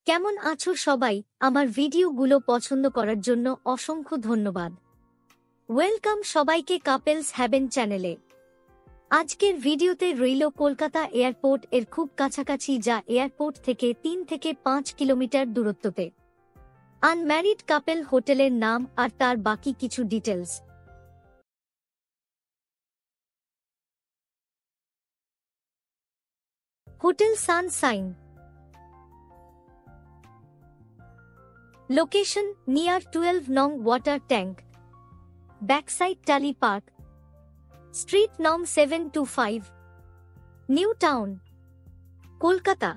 কেমন আছো সবাই? আমার ভিডিওগুলো পছন্দ করার জন্য অসংখ্য ধন্যবাদ। ওয়েলকাম সবাইকে কাপেলস হ্যাভেন চ্যানেলে। আজকের ভিডিওতে রইল কলকাতা এয়ারপোর্ট এর খুব কাছাকাছি, যা এয়ারপোর্ট থেকে 3 থেকে 5 কিলোমিটার দূরত্বতে। আনম্যারিড কাপেল হোটেলের নাম আর তার বাকি কিছু details. Hotel Sunshine. Location near 12 Nong Water Tank, backside Tally Park, Street Nom 725, New Town, Kolkata.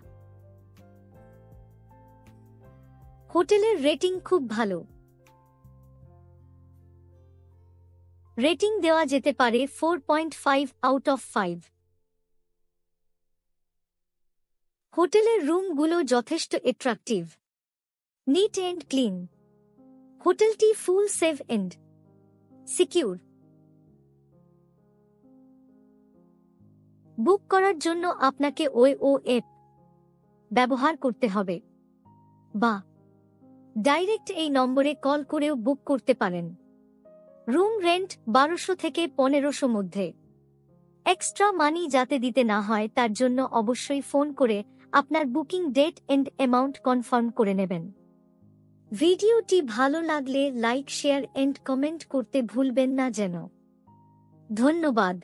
হোটেলের রেটিং খুব ভালো। রেটিং দেওয়া যেতে পারে 4.5 আউট অফ 5। হোটেলের রুমগুলো যথেষ্ট অ্যাট্রাকটিভ, নিট এন্ড ক্লিন। হোটেলটি full safe and secure. Book করার জন্য আপনাকে ওয়েও অ্যাপ ব্যবহার করতে হবে, বা ডাইরেক্ট এই নম্বরে কল করেও বুক করতে পারেন। রুম রেন্ট 1200 থেকে 1500 মধ্যে। এক্সট্রা মানি যাতে দিতে না হয় তার জন্য অবশ্যই ফোন করে আপনার booking date and amount confirm করে নেবেন। ভিডিওটি ভালো লাগলে লাইক, শেয়ার এন্ড কমেন্ট করতে ভুলবেন না যেন। ধন্যবাদ।